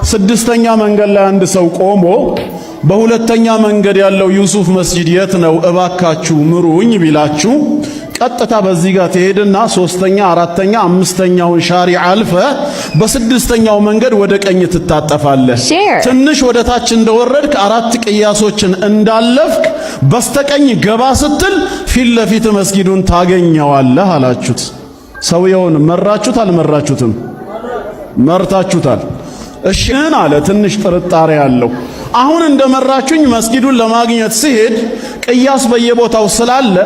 ስድስተኛ መንገድ ላይ አንድ ሰው ቆሞ በሁለተኛ መንገድ ያለው ዩሱፍ መስጂድ የት ነው እባካችሁ ምሩኝ ቢላችሁ ቀጥታ በዚህ ጋር ትሄድና ሶስተኛ አራተኛ አምስተኛውን ሻሪ አልፈ በስድስተኛው መንገድ ወደ ቀኝ ትታጠፋለህ። ትንሽ ወደ ታች እንደወረድክ አራት ቅያሶችን እንዳለፍክ በስተቀኝ ገባ ስትል ፊት ለፊት መስጊዱን ታገኘዋለህ አላችሁት። ሰውየውን መራችሁት አልመራችሁትም? መርታችሁታል። እሺ አለ። ትንሽ ጥርጣሬ ያለው አሁን እንደመራችሁኝ መስጊዱን ለማግኘት ሲሄድ ቅያስ በየቦታው ስላለ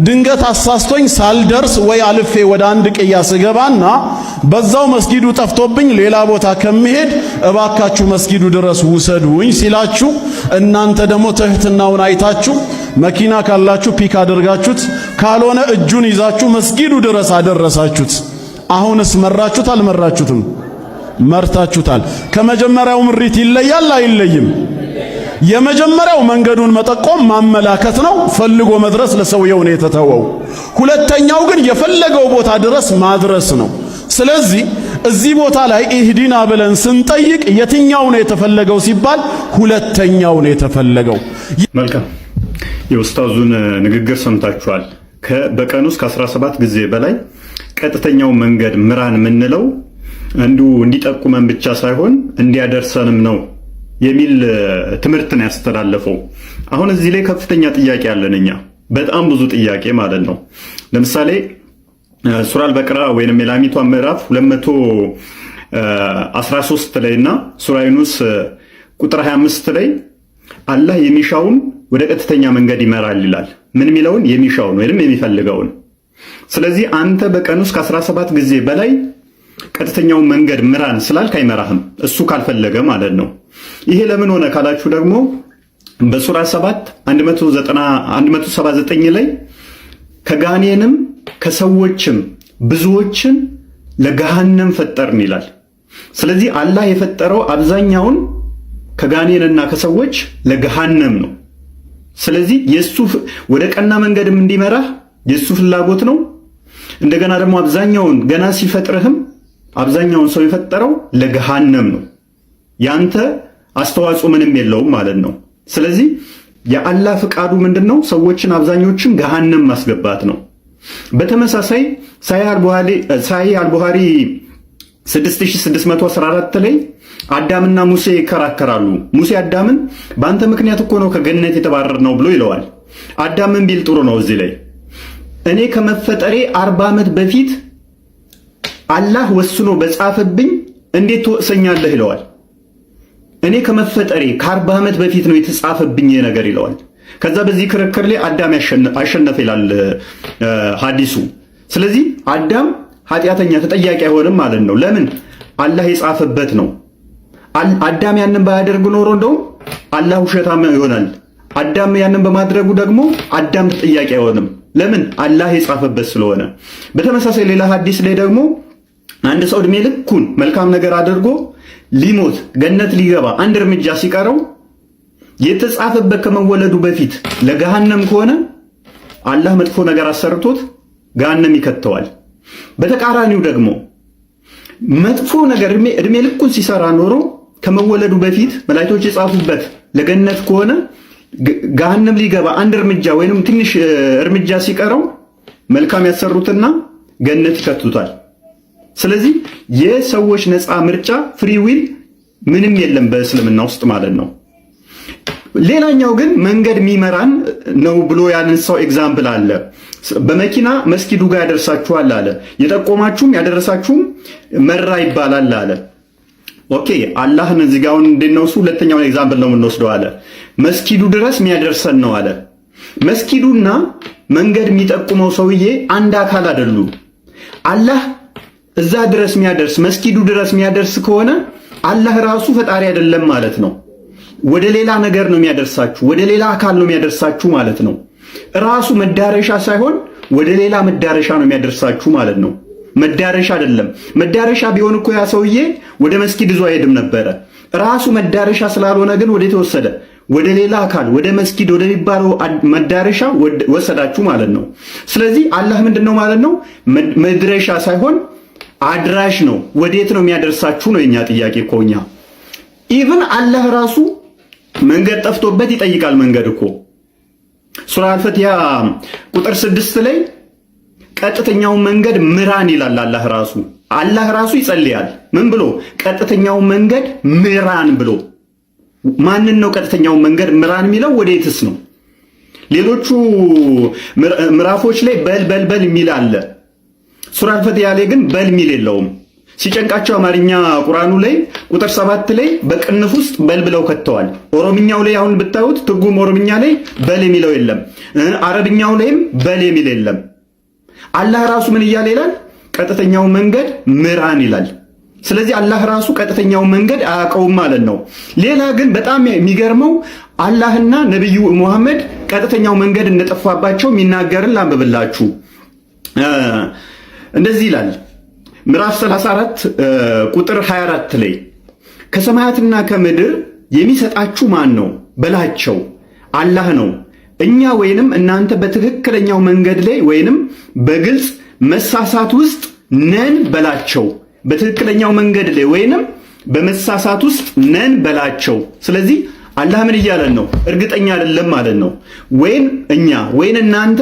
ድንገት አሳስቶኝ ሳልደርስ ወይ አልፌ ወደ አንድ ቅያስ ገባና በዛው መስጊዱ ጠፍቶብኝ ሌላ ቦታ ከመሄድ እባካችሁ መስጊዱ ድረስ ውሰዱኝ ሲላችሁ እናንተ ደግሞ ትህትናውን አይታችሁ መኪና ካላችሁ ፒክ አድርጋችሁት ካልሆነ እጁን ይዛችሁ መስጊዱ ድረስ አደረሳችሁት። አሁንስ መራችሁት አልመራችሁትም? መርታችሁታል። ከመጀመሪያው ምሪት ይለያል አይለይም? የመጀመሪያው መንገዱን መጠቆም ማመላከት ነው፣ ፈልጎ መድረስ ለሰውየው ነው የተተወው። ሁለተኛው ግን የፈለገው ቦታ ድረስ ማድረስ ነው። ስለዚህ እዚህ ቦታ ላይ ኢህዲና ብለን ስንጠይቅ የትኛው ነው የተፈለገው ሲባል ሁለተኛው ነው የተፈለገው። መልካም የኡስታዙን ንግግር ሰምታችኋል። በቀን ውስጥ ከ17 ጊዜ በላይ ቀጥተኛው መንገድ ምራን ምንለው እንዲጠቁመን ብቻ ሳይሆን እንዲያደርሰንም ነው የሚል ትምህርትን ያስተላለፈው። አሁን እዚህ ላይ ከፍተኛ ጥያቄ አለንኛ፣ በጣም ብዙ ጥያቄ ማለት ነው። ለምሳሌ ሱራ አልበቀራ ወይንም የላሚቷ ምዕራፍ 213 ላይና ሱራ ዩኑስ ቁጥር 25 ላይ አላህ የሚሻውን ወደ ቀጥተኛ መንገድ ይመራል ይላል። ምን የሚለውን? የሚሻውን ወይንም የሚፈልገውን። ስለዚህ አንተ በቀን ውስጥ ከ17 ጊዜ በላይ ቀጥተኛውን መንገድ ምራን ስላልክ አይመራህም፣ እሱ ካልፈለገ ማለት ነው። ይሄ ለምን ሆነ ካላችሁ ደግሞ በሱራ 7 179 ላይ ከጋኔንም ከሰዎችም ብዙዎችን ለገሃነም ፈጠርን ይላል። ስለዚህ አላህ የፈጠረው አብዛኛውን ከጋኔንና ከሰዎች ለገሃነም ነው። ስለዚህ የሱ ወደ ቀና መንገድም እንዲመራህ የሱ ፍላጎት ነው። እንደገና ደግሞ አብዛኛውን ገና ሲፈጥርህም አብዛኛውን ሰው የፈጠረው ለገሃነም ነው። ያንተ አስተዋጽኦ ምንም የለውም ማለት ነው። ስለዚህ የአላህ ፍቃዱ ምንድነው? ሰዎችን አብዛኞችን ገሃነም ማስገባት ነው። በተመሳሳይ ሳሂህ አልቡኻሪ 6614 ላይ አዳምና ሙሴ ይከራከራሉ። ሙሴ አዳምን በአንተ ምክንያት እኮ ነው ከገነት የተባረርነው ብሎ ይለዋል። አዳምን ቢል ጥሩ ነው እዚህ ላይ እኔ ከመፈጠሬ 40 ዓመት በፊት አላህ ወስኖ በጻፈብኝ እንዴት ትወቅሰኛለህ ይለዋል። እኔ ከመፈጠሬ ከ40 ዓመት በፊት ነው የተጻፈብኝ ነገር ይለዋል። ከዛ በዚህ ክርክር ላይ አዳም አሸነፈ ይላል ሐዲሱ። ስለዚህ አዳም ኃጢአተኛ ተጠያቂ አይሆንም ማለት ነው። ለምን? አላህ የጻፈበት ነው። አዳም ያንን ባያደርግ ኖሮ እንደውም አላህ ውሸታም ይሆናል። አዳም ያንን በማድረጉ ደግሞ አዳም ተጠያቂ አይሆንም። ለምን? አላህ የጻፈበት ስለሆነ። በተመሳሳይ ሌላ ሐዲስ ላይ ደግሞ አንድ ሰው እድሜ ልኩን መልካም ነገር አድርጎ ሊሞት ገነት ሊገባ አንድ እርምጃ ሲቀረው የተጻፈበት ከመወለዱ በፊት ለገሃነም ከሆነ አላህ መጥፎ ነገር አሰርቶት ገሃነም ይከተዋል። በተቃራኒው ደግሞ መጥፎ ነገር እድሜ ልኩን ሲሰራ ኖሮ ከመወለዱ በፊት መላእክቶች የጻፉበት ለገነት ከሆነ ገሃነም ሊገባ አንድ እርምጃ ወይንም ትንሽ እርምጃ ሲቀረው መልካም ያሰሩትና ገነት ይከቱታል። ስለዚህ የሰዎች ነፃ ምርጫ ፍሪ ዊል ምንም የለም በእስልምና ውስጥ ማለት ነው። ሌላኛው ግን መንገድ የሚመራን ነው ብሎ ያነሳው ኤግዛምፕል አለ። በመኪና መስጊዱ ጋር ያደርሳችኋል አለ። የጠቆማችሁም ያደረሳችሁም መራ ይባላል አለ። ኦኬ አላህን እዚህ ጋር አሁን እንደነሱ ሁለተኛውን ኤግዛምፕል ነው የምንወስደው አለ። መስጊዱ ድረስ የሚያደርሰን ነው አለ። መስጊዱና መንገድ የሚጠቁመው ሰውዬ አንድ አካል አይደሉም። አላህ እዛ ድረስ የሚያደርስ መስጊዱ ድረስ የሚያደርስ ከሆነ አላህ ራሱ ፈጣሪ አይደለም ማለት ነው። ወደ ሌላ ነገር ነው የሚያደርሳችሁ፣ ወደ ሌላ አካል ነው የሚያደርሳችሁ ማለት ነው። ራሱ መዳረሻ ሳይሆን ወደ ሌላ መዳረሻ ነው የሚያደርሳችሁ ማለት ነው። መዳረሻ አይደለም። መዳረሻ ቢሆን እኮ ያ ሰውዬ ወደ መስጊድ ይዞ አይሄድም ነበረ። ራሱ መዳረሻ ስላልሆነ ግን ወደ ተወሰደ ወደ ሌላ አካል ወደ መስጊድ ወደ ሚባለው መዳረሻ ወሰዳችሁ ማለት ነው። ስለዚህ አላህ ምንድነው ማለት ነው? መድረሻ ሳይሆን አድራሽ ነው። ወዴት ነው የሚያደርሳችሁ ነው የኛ ጥያቄ እኮ። እኛ ኢቭን አላህ ራሱ መንገድ ጠፍቶበት ይጠይቃል። መንገድ እኮ ሱራ አልፈቲሃ ቁጥር 6 ላይ ቀጥተኛውን መንገድ ምራን ይላል። አላህ ራሱ ይጸልያል። ምን ብሎ? ቀጥተኛውን መንገድ ምራን ብሎ። ማንን ነው ቀጥተኛውን መንገድ ምራን የሚለው? ወዴትስ ነው? ሌሎቹ ምዕራፎች ላይ በል የሚል አለ። ሱራ አልፈቲሃ ላይ ግን በል የሚል የለውም። ሲጨንቃቸው አማርኛ ቁርአኑ ላይ ቁጥር 7 ላይ በቅንፍ ውስጥ በል ብለው ከተዋል። ኦሮምኛው ላይ አሁን ብታዩት ትርጉም ኦሮምኛ ላይ በል የሚለው የለም። አረብኛው ላይም በል የሚል የለም። አላህ ራሱ ምን እያለ ይላል? ቀጥተኛውን መንገድ ምራን ይላል። ስለዚህ አላህ ራሱ ቀጥተኛውን መንገድ አያውቀውም ማለት ነው። ሌላ ግን በጣም የሚገርመው አላህና ነብዩ ሙሐመድ ቀጥተኛው መንገድ እንደጠፋባቸው የሚናገርን ላንብብላችሁ። እንደዚህ ይላል ምዕራፍ 34 ቁጥር 24 ላይ ከሰማያትና ከምድር የሚሰጣችሁ ማን ነው በላቸው፣ አላህ ነው። እኛ ወይንም እናንተ በትክክለኛው መንገድ ላይ ወይንም በግልጽ መሳሳት ውስጥ ነን በላቸው። በትክክለኛው መንገድ ላይ ወይንም በመሳሳት ውስጥ ነን በላቸው። ስለዚህ አላህ ምን እያለን ነው? እርግጠኛ አይደለም ማለት ነው። ወይን እኛ ወይን እናንተ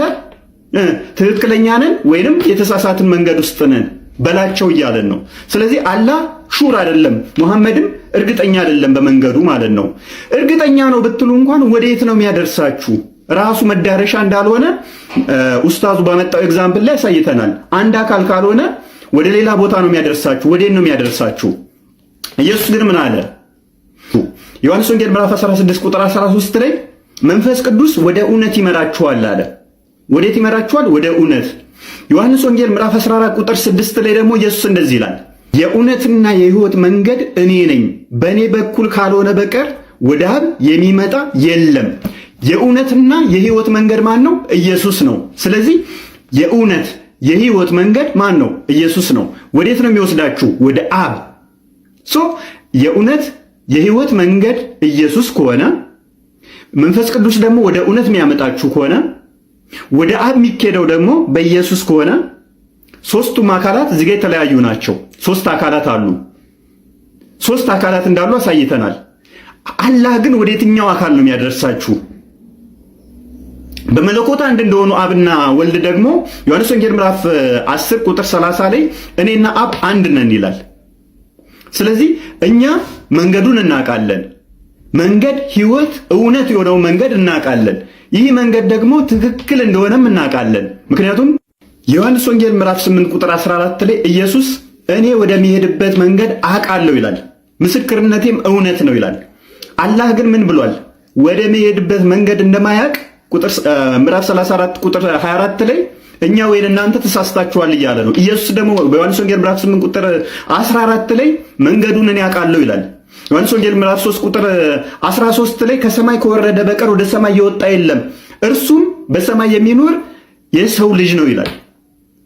ትክክለኛ ነን ወይንም የተሳሳትን መንገድ ውስጥ ነን በላቸው እያለን ነው። ስለዚህ አላህ ሹር አይደለም፣ ሙሐመድም እርግጠኛ አይደለም በመንገዱ ማለት ነው። እርግጠኛ ነው ብትሉ እንኳን ወዴት ነው የሚያደርሳችሁ? ራሱ መዳረሻ እንዳልሆነ ኡስታዙ ባመጣው ኤግዛምፕል ላይ ያሳይተናል። አንድ አካል ካልሆነ ወደ ሌላ ቦታ ነው የሚያደርሳችሁ። ወዴት ነው የሚያደርሳችሁ? ኢየሱስ ግን ምን አለ? ዮሐንስ ወንጌል ምዕራፍ 16 ቁጥር 13 ላይ መንፈስ ቅዱስ ወደ እውነት ይመራችኋል አለ። ወዴት ይመራችኋል? ወደ እውነት። ዮሐንስ ወንጌል ምዕራፍ 14 ቁጥር 6 ላይ ደግሞ ኢየሱስ እንደዚህ ይላል፣ የእውነትና የሕይወት መንገድ እኔ ነኝ፣ በእኔ በኩል ካልሆነ በቀር ወደ አብ የሚመጣ የለም። የእውነትና የሕይወት መንገድ ማን ነው? ኢየሱስ ነው። ስለዚህ የእውነት የሕይወት መንገድ ማን ነው? ኢየሱስ ነው። ወዴት ነው የሚወስዳችሁ? ወደ አብ። የእውነት የሕይወት መንገድ ኢየሱስ ከሆነ መንፈስ ቅዱስ ደግሞ ወደ እውነት የሚያመጣችሁ ከሆነ ወደ አብ የሚኬደው ደግሞ በኢየሱስ ከሆነ ሶስቱም አካላት እዚህ ጋር የተለያዩ ናቸው። ሶስት አካላት አሉ። ሶስት አካላት እንዳሉ አሳይተናል። አላህ ግን ወደ የትኛው አካል ነው የሚያደርሳችሁ? በመለኮት አንድ እንደሆኑ አብና ወልድ ደግሞ ዮሐንስ ወንጌል ምዕራፍ 10 ቁጥር 30 ላይ እኔና አብ አንድ ነን ይላል። ስለዚህ እኛ መንገዱን እናውቃለን። መንገድ፣ ሕይወት፣ እውነት የሆነው መንገድ እናውቃለን። ይህ መንገድ ደግሞ ትክክል እንደሆነም እናውቃለን። ምክንያቱም የዮሐንስ ወንጌል ምዕራፍ 8 ቁጥር 14 ላይ ኢየሱስ እኔ ወደሚሄድበት መንገድ አውቃለሁ ይላል፣ ምስክርነቴም እውነት ነው ይላል። አላህ ግን ምን ብሏል? ወደሚሄድበት መንገድ እንደማያውቅ ምዕራፍ 34 ቁጥር 24 ላይ እኛ ወይን እናንተ ተሳስታችኋል እያለ ነው። ኢየሱስ ደግሞ በዮሐንስ ወንጌል ምዕራፍ 8 ቁጥር 14 ላይ መንገዱን እኔ አውቃለሁ ይላል። ዮሐንስ ወንጌል ምዕራፍ 3 ቁጥር 13 ላይ ከሰማይ ከወረደ በቀር ወደ ሰማይ የወጣ የለም፣ እርሱም በሰማይ የሚኖር የሰው ልጅ ነው ይላል።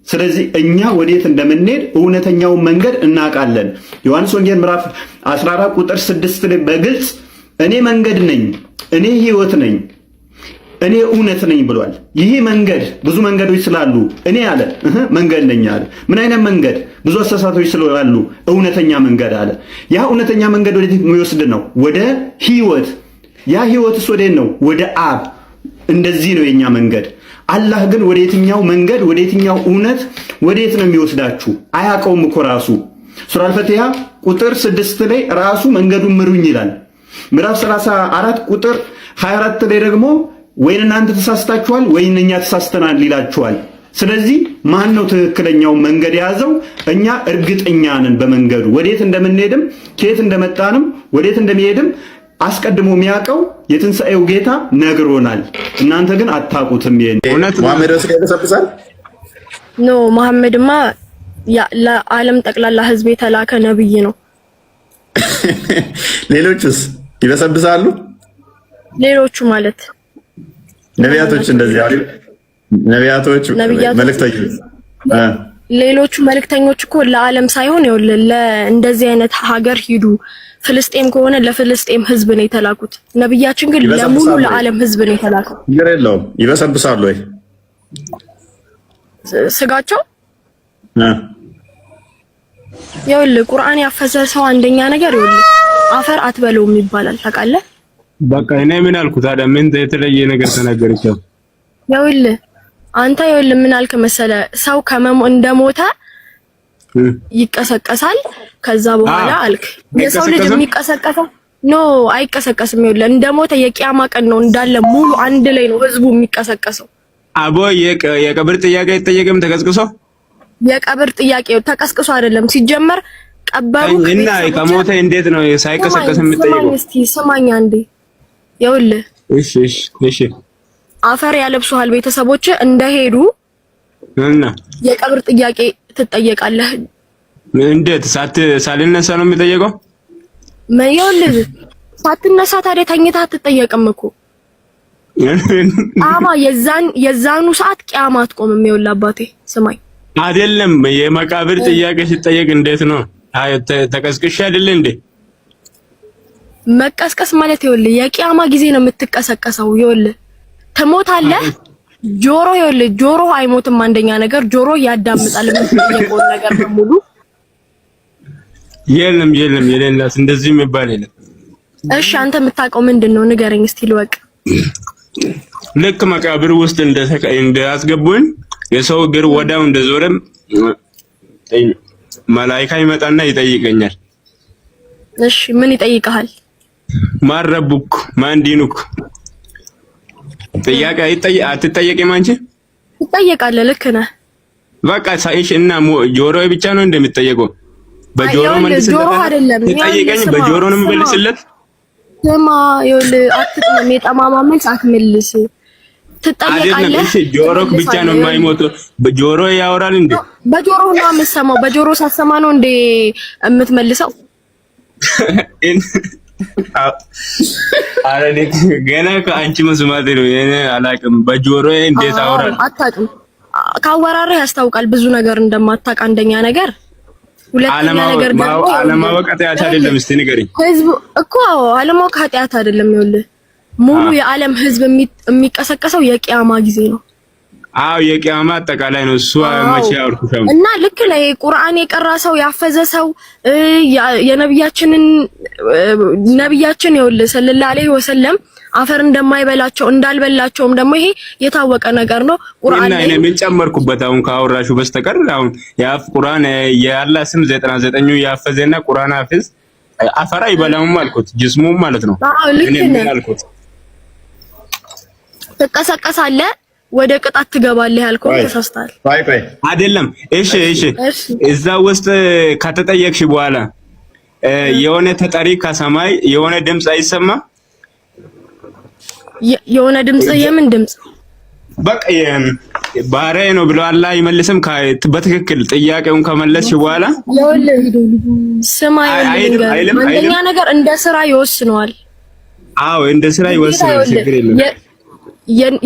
ስለዚህ እኛ ወዴት እንደምንሄድ እውነተኛውን መንገድ እናውቃለን። ዮሐንስ ወንጌል ምዕራፍ 14 ቁጥር 6 ላይ በግልጽ እኔ መንገድ ነኝ፣ እኔ ሕይወት ነኝ፣ እኔ እውነት ነኝ ብሏል። ይህ መንገድ ብዙ መንገዶች ስላሉ እኔ አለ መንገድ ነኝ አለ። ምን አይነት መንገድ? ብዙ አስተሳሰቦች ስላሉ እውነተኛ መንገድ አለ። ያ እውነተኛ መንገድ ወዴት የሚወስድ ነው? ወደ ሕይወት። ያ ሕይወትስ ወዴት ነው? ወደ አብ። እንደዚህ ነው የኛ መንገድ። አላህ ግን ወደ የትኛው መንገድ፣ ወደ የትኛው እውነት፣ ወዴት ነው የሚወስዳችሁ? አያውቀውም እኮ ራሱ። ሱራ አልፈቲሃ ቁጥር 6 ላይ ራሱ መንገዱን ምሩኝ ይላል። ምዕራፍ 34 ቁጥር 24 ላይ ደግሞ ወይን እናንተ ተሳስታችኋል ወይን እኛ ተሳስተናል ይላችኋል። ስለዚህ ማን ነው ትክክለኛውን መንገድ የያዘው? እኛ እርግጠኛ ነን በመንገዱ። ወዴት እንደምንሄድም ከየት እንደመጣንም ወዴት እንደሚሄድም አስቀድሞ የሚያውቀው የትንሣኤው ጌታ ነግሮናል። እናንተ ግን አታውቁትም። እውነት መሐመድ ወስዶ ይበሰብሳል? ኖ መሐመድማ ለዓለም ጠቅላላ ሕዝብ የተላከ ነብይ ነው። ሌሎቹስ ይበሰብሳሉ? ሌሎቹ ማለት ነቢያቶች እንደዚህ አይደል? ነቢያቶች መልእክተኞች፣ ሌሎቹ መልእክተኞች እኮ ለዓለም ሳይሆን እንደዚህ አይነት ሀገር ሂዱ፣ ፍልስጤም ከሆነ ለፍልስጤም ህዝብ ነው የተላኩት። ነብያችን ግን ለሙሉ ለዓለም ህዝብ ነው የተላከው። ችግር የለውም። ይበሰብሳሉ ወይ ስጋቸው? ይኸውልህ ቁርአን ያፈሰሰው አንደኛ ነገር ይኸውልህ አፈር አትበለውም ይባላል ታውቃለህ? በቃ እኔ ምን አልኩ ታዲያ? ምን የተለየ ነገር ተናገርኩ? ይኸውልህ አንተ ይኸውልህ ምን አልክ መሰለ? ሰው እንደሞተ ይቀሰቀሳል ከዛ በኋላ አልክ። የሰው ልጅ የሚቀሰቀሰው ኖ አይቀሰቀስም። ይኸውልህ እንደሞተ የቂያማ ቀን ነው እንዳለ ሙሉ አንድ ላይ ነው ህዝቡ የሚቀሰቀሰው። አቦ የቀብር ጥያቄ አይጠየቅም ተቀስቅሶ? የቀብር ጥያቄ ተቀስቅሶ አይደለም ሲጀመር ቀበሩ እና ከሞተ እንዴት ነው ሳይቀሰቀስ የምትጠይቀው? እስቲ ስማኝ አንዴ ይኸውልህ። እሺ አፈር ያለብሱሃል ቤተሰቦች እንደሄዱ እና የቀብር ጥያቄ ትጠየቃለህ። እንዴት ሳልነሳ ነው የሚጠየቀው? ይኸውልህ ሳትነሳ ታዲያ ተኝተህ አትጠየቅም እኮ አማ የዛኑ ሰዓት ቂያማ አትቆምም። ይኸውልህ አባቴ ስማኝ አይደለም የመቃብር ጥያቄ ሲጠየቅ እንዴት ነው ተቀስቅሽ አይደል እንዴ? መቀስቀስ ማለት ይኸውልህ የቂያማ ጊዜ ነው የምትቀሰቀሰው። ይኸውልህ ትሞታለህ። ጆሮ አይሞትም። አንደኛ ነገር ጆሮ ያዳምጣል የምትጠየቀውን ነገር በሙሉ። የለም የሌላት እንደዚህ የሚባል የለም። እሺ አንተ የምታውቀው ምንድነው ንገረኝ እስቲ ልወቅ። ልክ መቃብር ውስጥ እንዳስገቡኝ የሰው እግር ወዳው እንደዞረም መላእክት ይመጣና ይጠይቀኛል። እሺ ምን ይጠይቀሃል? ማን ረቡክ ማን ዲኑክ? ጥያቄ አትጠየቅም አንቺ? ትጠየቃለህ። ልክ ነህ። በቃ ሳይሽ እና ጆሮዬ ብቻ ነው እንደሚጠየቀው? በጆሮ መልስለት። ጆሮ አይደለም ትጠይቀኝ፣ በጆሮ ነው የምመልስለት። ስማ ይኸውልህ አትጥመም፣ የጠማማ መልስ አትመልስ። ትጠየቃለህ። እሺ ጆሮክ ብቻ ነው የማይሞተው? በጆሮ ያወራል እንዴ? በጆሮ ነው የምትሰማው። በጆሮ ሳትሰማ ነው እንዴ የምትመልሰው? አረ ገና ከአንቺ መስማት ነው። እኔ አላውቅም። በጆሮዬ እንዴት አወራል? አታውቅም። ካወራረህ ያስታውቃል ብዙ ነገር እንደማታውቅ አንደኛ ነገር። ሁለተኛ ነገር ደግሞ አለማወቅ ኃጢአት አይደለም። እስቲ ንገሪኝ። ህዝብ እኮ አለማወቅ ኃጢአት አይደለም። ይኸውልህ ሙሉ የዓለም ህዝብ የሚቀሰቀሰው የቂያማ ጊዜ ነው። አዎ የቂያማ አጠቃላይ ነው እሱ። መቼ አውርኩሻም እና ልክ ላይ ቁርአን የቀራ ሰው ያፈዘ ሰው የነብያችን ይኸውልህ ሰለላሁ ዐለይሂ ወሰለም አፈር እንደማይበላቸው እንዳልበላቸውም ደግሞ ይሄ የታወቀ ነገር ነው። ቁርአን ላይ ምን ጨመርኩበት? አሁን ካወራሹ በስተቀር አሁን ያፍ ቁርአን የአላህ ስም 99ኙ ያፈዘና ቁርአን አፍዝ አፈር አይበላም አልኩት። ጅስሙ ማለት ነው። እኔ ምን አልኩት? ተቀሰቀሳለህ ወደ ቅጣት ትገባለህ ያልከው ተሳስተሃል። ባይ አይደለም። እሺ እዛ ውስጥ ከተጠየቅሽ በኋላ የሆነ ተጠሪ ከሰማይ የሆነ ድምጽ አይሰማ? የሆነ ድምጽ? የምን ድምጽ? በቃ ባሪያዬ ነው ብሎ አላህ አይመልስም። በትክክል ጥያቄውን ከመለስሽ በኋላ ስማ አንደኛ ነገር እንደ ስራ ይወስነዋል። አዎ እንደ ስራ ይወስነዋል። ችግር የለም።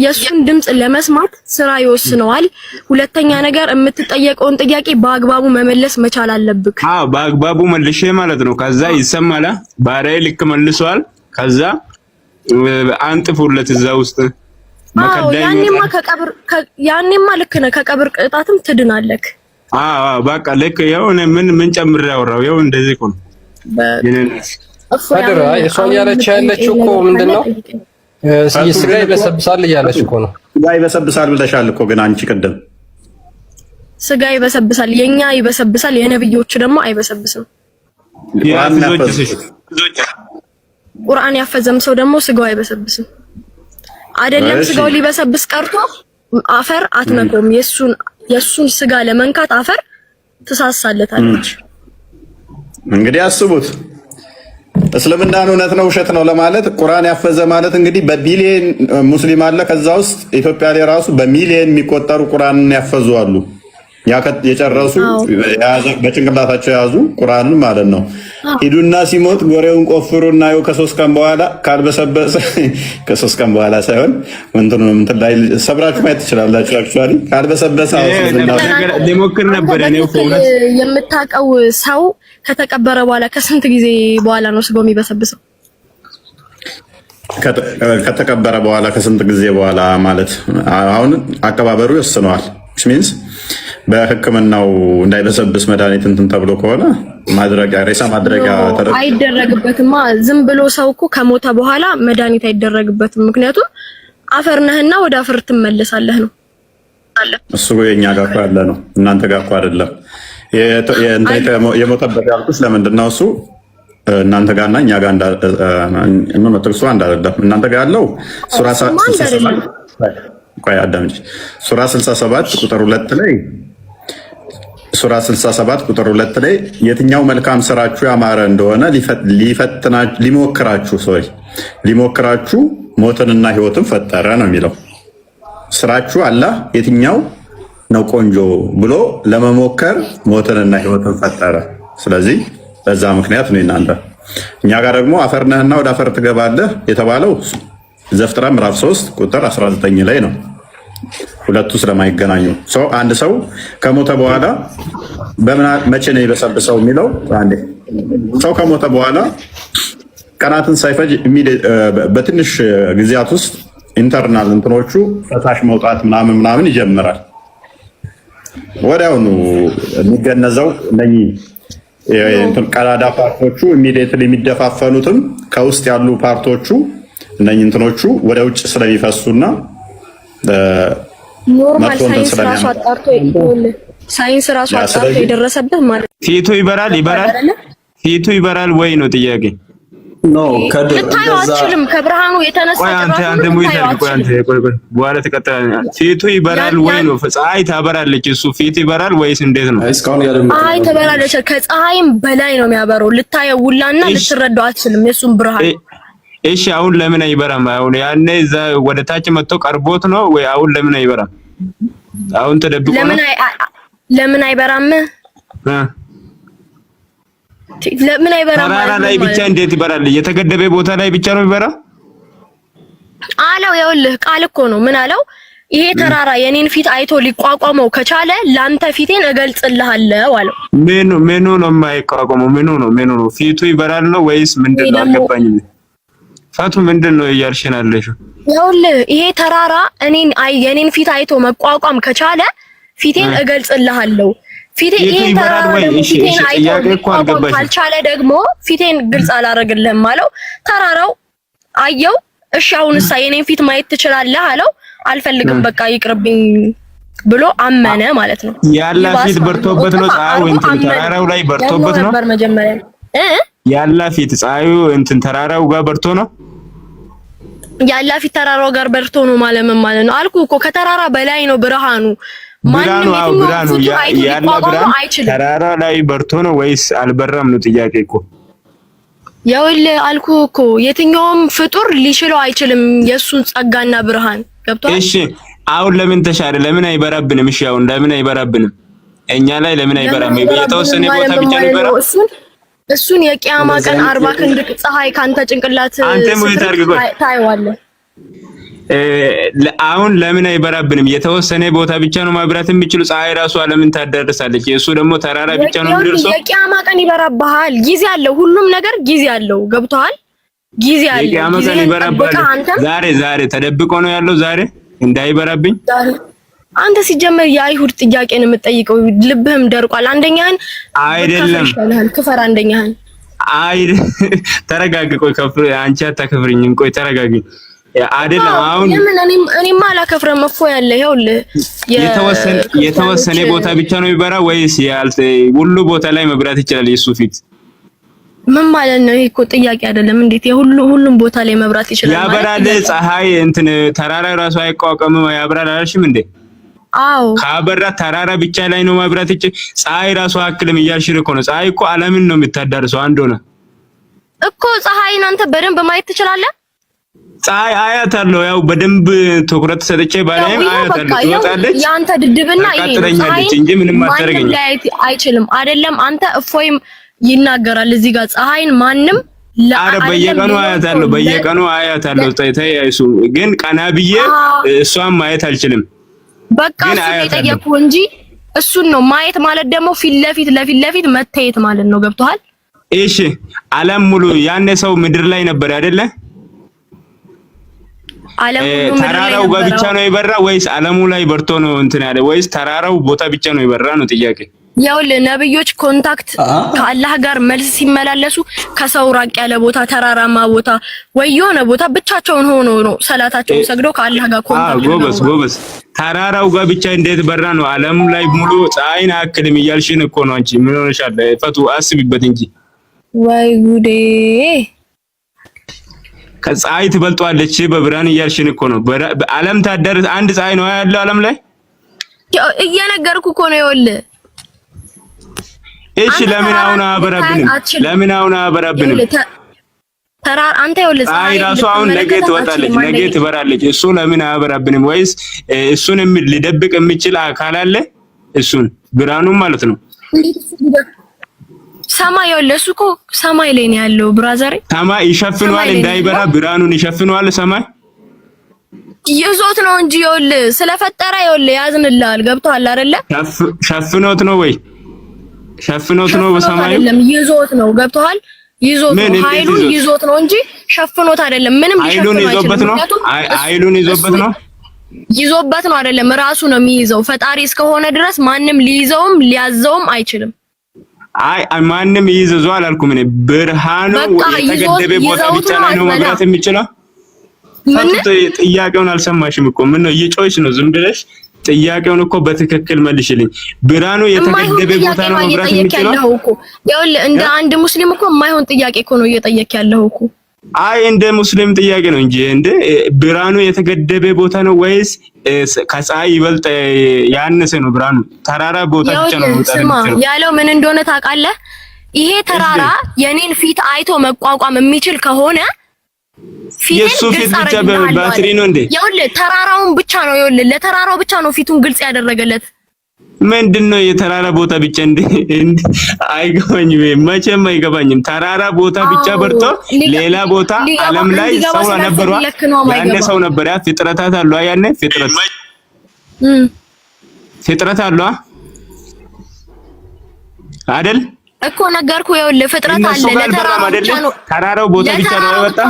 የሱን ድምጽ ለመስማት ስራ ይወስነዋል። ሁለተኛ ነገር የምትጠየቀውን ጥያቄ በአግባቡ መመለስ መቻል አለብክ። አዎ በአግባቡ መልሼ ማለት ነው። ከዛ ይሰማላ ባሪያዬ ልክ መልሷል። ከዛ አንጥፉለት እዛ ውስጥ ያኔማ ልክ ነህ። ከቀብር ቅጣትም ትድናለክ። አዎ በቃ ልክ ያው ምን ጨምሬ ያወራው ያው እንደዚህ እኮ ነው። ፈድር እሷ እያለች ያለችው እኮ ምንድነው ስጋ ይበሰብሳል እያለች እኮ ነው። ስጋ ይበሰብሳል ብለሻል እኮ ግን አንቺ ቅድም ስጋ ይበሰብሳል፣ የኛ ይበሰብሳል፣ የነብዮች ደግሞ አይበሰብስም። ቁርአን ያፈዘም ሰው ደግሞ ስጋው አይበሰብስም። አይደለም ስጋው ሊበሰብስ ቀርቶ አፈር አትነኩም። የሱን ስጋ ለመንካት አፈር ትሳሳለታለች። እንግዲህ አስቡት እስልምናን እውነት ነው ውሸት ነው ለማለት ቁርአን ያፈዘ ማለት እንግዲህ በቢሊየን ሙስሊም አለ። ከዛ ውስጥ ኢትዮጵያ ላይ ራሱ በሚሊየን የሚቆጠሩ ቁርአንን ያፈዙ አሉ። የጨረሱ በጭንቅላታቸው የያዙ ቁርአንን ማለት ነው። ሂዱና ሲሞት ጎሬውን ቆፍሩና ይኸው ከ3 ቀን በኋላ ካልበሰበሰ ከ3 ቀን በኋላ ሳይሆን እንትን ላይ ሰብራችሁ ማየት ትችላላችሁ። አክቹአሊ ካልበሰበሰ ሊሞክር ነበር። እኔው ፎርማት የምታውቀው ሰው ከተቀበረ በኋላ ከስንት ጊዜ በኋላ ነው ስጋው የሚበሰብሰው? ከተቀበረ በኋላ ከስንት ጊዜ በኋላ ማለት አሁን አቀባበሩ ይወስነዋል። which means በሕክምናው እንዳይበሰብስ መድኃኒት እንትን ተብሎ ከሆነ ማድረጊያ ሬሳ ማድረጊያ አይደረግበትማ። ዝም ብሎ ሰው እኮ ከሞተ በኋላ መድኃኒት አይደረግበትም። ምክንያቱም አፈር ነህና ወደ አፈር ትመለሳለህ ነው አለ። እሱ የኛ ጋር እኮ ያለ ነው፣ እናንተ ጋር እኮ አይደለም። የሞተበት ያልኩሽ ለምንድን ነው? እሱ እናንተ ጋርና እኛ ጋር ጥቅሱ አንድ አይደለም። እናንተ ጋር ያለው ሱራ 67 ቁጥር 2 ላይ ሱራ 67 ቁጥር 2 ላይ የትኛው መልካም ስራችሁ ያማረ እንደሆነ ሊሞክራችሁ ሞትንና ህይወትን ፈጠረ ነው የሚለው። ስራችሁ አላህ የትኛው ነው ቆንጆ ብሎ ለመሞከር ሞትንና ህይወትን ፈጠረ። ስለዚህ በዛ ምክንያት ነው እናንተ። እኛ ጋር ደግሞ አፈር ነህና ወደ አፈር ትገባለህ የተባለው ዘፍጥረት ምዕራፍ 3 ቁጥር 19 ላይ ነው። ሁለቱ ስለማይገናኙ አንድ ሰው ከሞተ በኋላ መቼ ነው የበሰብሰው የሚለው አንዴ ሰው ከሞተ በኋላ ቀናትን ሳይፈጅ በትንሽ ጊዜያት ውስጥ ኢንተርናል እንትኖቹ ፈሳሽ መውጣት ምናምን ይጀምራል። ወዲያውኑ የሚገነዘው እነኚህ ቀዳዳ ፓርቶቹ ኢሚዲየትሊ የሚደፋፈኑትም ከውስጥ ያሉ ፓርቶቹ እነኚህ እንትኖቹ ወደ ውጭ ስለሚፈሱና ኖርማል ሳይንስ ራሱ አጣርቶ የደረሰበት ማለት ፊቱ ይበራል ወይ ነው ጥያቄ? ልታየው አትችልም። ከብርሃኑ የተነሳ በኋላ ተቀጥታ ፊቱ ይበራል ወይ ነው? ፀሐይ ታበራለች፣ እሱ ፊት ይበራል ወይስ እንዴት ነው? ፀሐይ ትበራለች። ከፀሐይም በላይ ነው የሚያበረው። ልታየው ውላና ልትረዳው አትችልም የሱን ብርሃን። እሺ አሁን ለምን አይበራም? አሁን ያኔ እዛ ወደ ታች መጥቶ ቀርቦት ነው ወይ? አሁን ለምን አይበራም? አሁን ተደብቆ ነው። ለምን አይበራም? ለምን አይበራም? ተራራ ላይ ብቻ እንዴት ይበራል? የተገደበ ቦታ ላይ ብቻ ነው ይበራ አለው። ይኸውልህ ቃል እኮ ነው። ምን አለው? ይሄ ተራራ የኔን ፊት አይቶ ሊቋቋመው ከቻለ ላንተ ፊቴን እገልጽልሃለሁ አለው። ምኑ ነው የማይቋቋመው? ምኑ ነው? ፊቱ ይበራል ነው ወይስ ምንድነው? አልገባኝም። ፋቱ ምንድነው እያልሽን አለሽው? ይኸውልህ ይሄ ተራራ የኔን ፊት አይቶ መቋቋም ከቻለ ፊቴን እገልጽልሃለሁ። ይሄ ተራራ ፊቴን አይቶ መቋቋም ካልቻለ ደግሞ ፊቴን ግልጽ አላደርግልህም አለው። ተራራው አየው። እሺ አሁንሳ የኔን ፊት ማየት ትችላለህ አለው። አልፈልግም በቃ ይቅርብኝ ብሎ አመነ ማለት ነው። ያላ ፊት በርቶበት ነው ፀሐዩ እንትን ተራራው ላይ በርቶበት ነው መጀመሪያ ያላ ፊት ፀሐዩ እንትን ተራራው ጋር በርቶ ነው ያላ ፊት ተራራው ጋር በርቶ ነው ማለት ነው አልኩ እኮ። ከተራራ በላይ ነው ብርሃኑ። ብርሃኑ ያላ ብርሃን ተራራ ላይ በርቶ ነው ወይስ አልበራም ነው ጥያቄ እኮ። ይኸውልህ አልኩ እኮ የትኛውም ፍጡር ሊችለው አይችልም የሱን ጸጋና ብርሃን። ገብቷል? እሺ አሁን ለምን ተሻለ? ለምን አይበራብንም? እሺ አሁን ለምን አይበራብንም? እኛ ላይ ለምን አይበራም? የተወሰነ ቦታ ብቻ ነው ይበራ። እሱን የቂያማ ቀን 40 ክንድ ፀሐይ ካንተ ጭንቅላት ታይዋለህ። አሁን ለምን አይበራብንም? የተወሰነ ቦታ ብቻ ነው ማብራት የሚችሉ። ፀሐይ ራሱ ዓለምን ታዳርሳለች። የሱ ደግሞ ተራራ ብቻ ነው የሚደርሰው። የቂያማ ቀን ይበራብሃል። ጊዜ አለው። ሁሉም ነገር ጊዜ አለው። ገብቶሃል? ጊዜ አለው። የቂያማ ቀን ይበራብሃል። ዛሬ ተደብቆ ነው ያለው። ዛሬ እንዳይበራብኝ አንተ ሲጀመር የአይሁድ ጥያቄን የምትጠይቀው ልብህም ደርቋል። አንደኛህን አይደለም ክፈር። አንደኛህን ተረጋግ። ቆይ ከፍር አንቺ አታከፍሪኝም። ቆይ ተረጋጊ። አይደለም አሁን እኔማ አላከፍረም እኮ ያለ ይኸውልህ የተወሰነ ቦታ ብቻ ነው የሚበራ ወይስ ሁሉ ቦታ ላይ መብራት ይችላል የሱ ፊት? ምን ማለት ነው? ይሄ እኮ ጥያቄ አይደለም። እንዴት ሁሉም ቦታ ላይ መብራት ይችላል? ያበራል። ፀሐይ እንትን ተራራ ራሱ አይቋቋምም ያበራል አላልሽም እንዴ? አዎ ካበራ ተራራ ብቻ ላይ ነው መብራት ይችላል። ፀሐይ ራሱ አክልም እያልሽር እኮ ነው። ፀሐይ እኮ ዓለምን ነው የምታዳርሰው። አንድ ሆነ እኮ ፀሐይን አንተ በደንብ ማየት ትችላለህ። ፀሐይ አያታለሁ። ያው በደንብ ትኩረት ሰጥቼ ባላይም አያታለሁ። ትወጣለች። ያንተ ድድብና ይሄ ትቀጥለኛለች እንጂ ምንም ማስተረገኝ አይችልም። አይደለም አንተ እፎይም ይናገራል እዚህ ጋር ፀሐይን ማንም አረ በየቀኑ አያታለሁ። ተይያይሱ ግን ቀና ብዬ እሷን ማየት አልችልም። በቃ እሱ የጠየኩህ እንጂ እሱን ነው ማየት ማለት ደግሞ ፊት ለፊት መታየት ማለት ነው። ገብቶሃል? እሺ ዓለም ሙሉ ያኔ ሰው ምድር ላይ ነበር አይደለ? ተራራው ጋር ብቻ ነው የበራ ወይስ ዓለሙ ላይ በርቶ ነው እንትን ያለ ወይስ ተራራው ቦታ ብቻ ነው የበራ ነው ጥያቄ። ይኸውልህ ነብዮች ኮንታክት ከአላህ ጋር መልስ ሲመላለሱ ከሰው ራቅ ያለ ቦታ ተራራማ ቦታ ወይ የሆነ ቦታ ብቻቸውን ሆኖ ነው ሰላታቸውን ሰግደው ከአላህ ጋር ኮንታክት ጎበዝ ተራራው ጋር ብቻ እንዴት በራ ነው ዓለም ላይ ሙሉ ፀሐይን አክልም እያልሽን እኮ ነው አንቺ ምን ሆነሻል ፈቱ አስቢበት እንጂ ወይ ጉዴ ከፀሐይ ትበልጧለች በብርሃን እያልሽን እኮ ነው ዓለም ታደር አንድ ፀሐይ ነው ያለው ዓለም ላይ እየነገርኩ እኮ ነው ይኸውልህ እሺ ለምን አሁን አበራብንም ተራራ አንተ ይኸውልህ ፀሐይ ራሱ አሁን ነገ ትወጣለች ነገ ትበራለች እሱ ለምን አበራብንም ወይስ እሱን ሊደብቅ የሚችል አካል አለ እሱን ብርሃኑን ማለት ነው ሰማይ ይኸውልህ እሱ እኮ ሰማይ ላይ ነው ያለው ብራዘር ሰማይ ይሸፍነዋል እንዳይበራ ብርሃኑን ይሸፍነዋል ሰማይ ይዞት ነው እንጂ ይኸውልህ ስለፈጠረ ይኸውልህ ያዝንልሃል ገብቶሃል አይደለ ሸፍኖት ነው ወይ ሸፍኖት ነው በሰማዩ አይደለም ይዞት ነው ገብቶሃል ይዞት ነው ኃይሉን ይዞት ነው እንጂ ሸፍኖት አይደለም ምንም ኃይሉን ይዞበት ነው ይዞበት ነው አይደለም ራሱ ነው የሚይዘው ፈጣሪ እስከሆነ ድረስ ማንም ሊይዘውም ሊያዘውም አይችልም አይ ማንም ይይዘው አላልኩም እኔ ብርሃኑ የተገደበ ቦታ ብቻ ነው መብራት የሚችለው ጥያቄውን አልሰማሽም እኮ ምን ነው እየጮህሽ ነው ዝም ብለሽ ጥያቄውን እኮ በትክክል መልሽልኝ ብርሃኑ የተገደበ ቦታ ነው መብራት የሚችለው ይኸውልህ እንደ አንድ ሙስሊም እኮ የማይሆን ጥያቄ እኮ ነው እየጠየቅ ያለው እኮ አይ እንደ ሙስሊም ጥያቄ ነው እንጂ እንደ ብርሃኑ የተገደበ ቦታ ነው ወይስ ከፀሐይ ይበልጥ ያነሰ ነው ብርሃኑ ተራራ ቦታ ብቻ ነው የሚችለው ያለው ምን እንደሆነ ታውቃለህ ይሄ ተራራ የኔን ፊት አይቶ መቋቋም የሚችል ከሆነ የሱ ፊት ብቻ በባትሪ ነው እንዴ ይኸውልህ ተራራውን ብቻ ነው ይኸውልህ ለተራራው ብቻ ነው ፊቱን ግልጽ ያደረገለት ምንድነው የተራራ ቦታ ብቻ እንዴ አይገባኝም መቼም አይገባኝም ተራራ ቦታ ብቻ በርቶ ሌላ ቦታ ዓለም ላይ ሰው ነበሩ ያኔ ሰው ነበር ያ ፍጥረታት አሉ ያኔ ፍጥረት አሉ አይደል እኮ ነገርኩ ይኸውልህ ፍጥረት አለ ለተራራው ብቻ ነው ተራራው ቦታ ብቻ ነው ያወጣ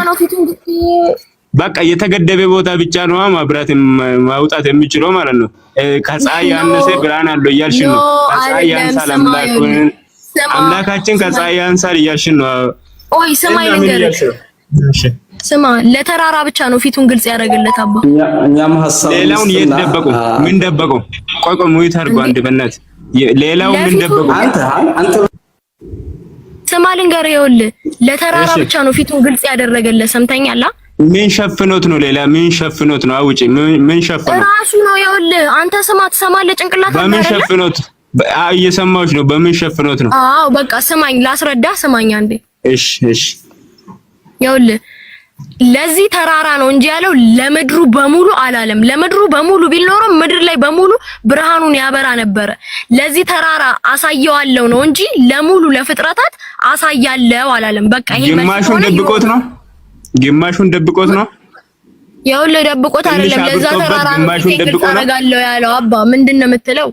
በቃ የተገደበ ቦታ ብቻ ነው ማብራት ማውጣት የሚችለው ማለት ነው ከፀሐይ ያነሰ ብርሃን አለው እያልሽ ነው ከፀሐይ ያንሳል አምላካችን ከፀሐይ ያንሳል እያልሽ ነው ኦይ ስማይ ልንገርህ ስማ ለተራራ ብቻ ነው ፊቱን ግልጽ ያደረገለት አባ እኛም ሐሳብ ሌላውን እየደበቁ ምን ደበቁ ቆይ ሙይት አድርጎ አንድ በእናትህ ሌላው ምን ደበቁ አንተ ስማ ልንገርህ ይኸውልህ ለተራራ ብቻ ነው ፊቱን ግልጽ ያደረገለት ሰምተኛል ምን ሸፍኖት ነው ሌላ ምን ሸፍኖት ነው አውጪ ምን ሸፍኖት ራሱ ነው ይኸውልህ አንተ ስማ ትሰማለህ ጭንቅላት አንተ በምን ሸፍኖት እየሰማሁሽ ነው በምን ሸፍኖት ነው አዎ በቃ ስማኝ ላስረዳ ስማኝ አንዴ እሺ ይኸውልህ ለዚህ ተራራ ነው እንጂ ያለው ለምድሩ በሙሉ አላለም ለምድሩ በሙሉ ቢል ኖሮ ምድር ላይ በሙሉ ብርሃኑን ያበራ ነበር ለዚህ ተራራ አሳየዋለሁ ነው እንጂ ለሙሉ ለፍጥረታት አሳያለሁ አላለም በቃ ይሄ ግማሹን ደብቆት ነው ይኸውልህ ደብቆት አይደለም ለዛ ተራራ ነው አረጋለሁ ያለው አባ ምንድነው የምትለው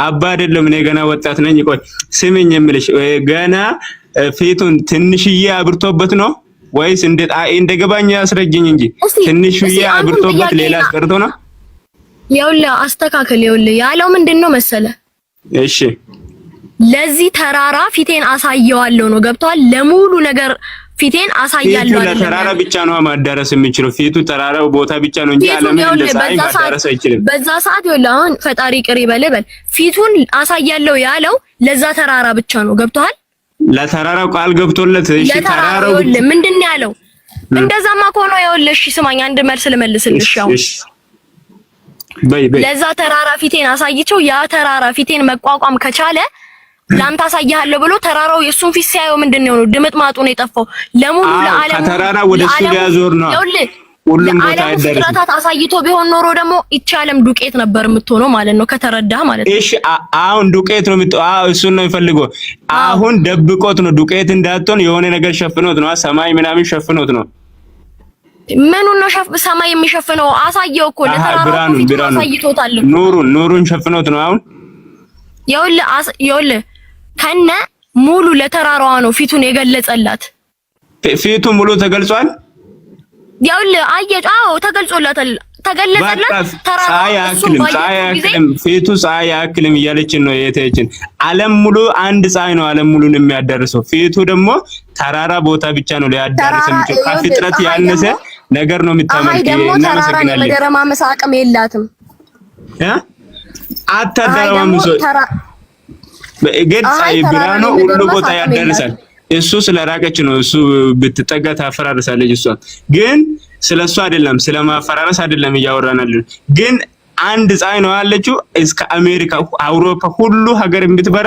አባ አይደለም እኔ ገና ወጣት ነኝ ቆይ ስሚኝ የምልሽ ገና ፊቱን ትንሽዬ አብርቶበት ነው ወይስ እንደገባኝ ያስረጅኝ እንጂ ትንሽዬ አብርቶበት ሌላ አስቀርቶ ነው ይኸውልህ አስተካክል ይኸውልህ ያለው ምንድነው መሰለ እሺ ለዚህ ተራራ ፊቴን አሳየዋለሁ ነው ገብቷል ለሙሉ ነገር ፊቴን አሳያለሁ አይደለም ተራራ ብቻ ነው ማዳረስ የሚችለው ፊቱ ተራራው ቦታ ብቻ ነው እንጂ ዓለምን ለፀሐይ ማዳረስ አይችልም በዛ ሰዓት ይኸውልህ አሁን ፈጣሪ ቅሪ በለበል ፊቱን አሳያለሁ ያለው ለዛ ተራራ ብቻ ነው ገብቷል ለተራራው ቃል ገብቶለት እሺ ተራራው ምንድነው ያለው እንደዛማ ከሆነ ይኸውልህ እሺ ስማኝ አንድ መልስ ልመልስልሽ ያው ለዛ ተራራ ፊቴን አሳይቸው ያ ተራራ ፊቴን መቋቋም ከቻለ ላንተ አሳያለሁ ብሎ ተራራው የሱን ፊት ሲያየው ምንድነው ነው ድምጥማጡ ነው የጠፋው ለሙሉ ለዓለም ተራራ ወደ እሱ ሊያዞር ነው ሁሉም ቦታ አይደረስም አሳይቶ ቢሆን ኖሮ ደግሞ ይቻለም ዱቄት ነበር የምትሆነው ማለት ነው ከተረዳህ ማለት ነው እሺ አሁን ዱቄት ነው እሱን ነው የሚፈልገው አሁን ደብቆት ነው ዱቄት እንዳትሆን የሆነ ነገር ሸፍኖት ነው ሰማይ ምናምን ሸፍኖት ነው ምኑን ነው ሰማይ የሚሸፍነው አሳየው እኮ ለተራራው ፊት አሳይቶታል ኑሩን ሸፍኖት ነው አሁን ይኸውልህ ከነ ሙሉ ለተራራዋ ነው ፊቱን የገለጸላት ፊቱ ሙሉ ተገልጿል ያውልህ አየህ ተገልጾላታል ተገለጸለት ፀሐይ ፊቱ ፀሐይ አያክልም እያለችን ነው የተችን ዓለም ሙሉ አንድ ፀሐይ ነው ዓለም ሙሉን የሚያዳርሰው ፊቱ ደግሞ ተራራ ቦታ ብቻ ነው ሊያዳርስ የሚችለው ከፍጥረት ያነሰ ነገር ነው የምታመልከው እናመሰግናለን መደረማመስ አቅም የላትም አታደረማምሶ በግልጽ ብርሃኑ ሁሉ ቦታ ያዳርሳል እሱ ስለራቀች ነው እሱ ብትጠጋ ታፈራርሳለች እሷ ግን ስለሱ አይደለም ስለማፈራረስ አይደለም እያወራናለን ግን አንድ ፀሐይ ነው ያለችው እስከ አሜሪካ አውሮፓ ሁሉ ሀገር የምትበራ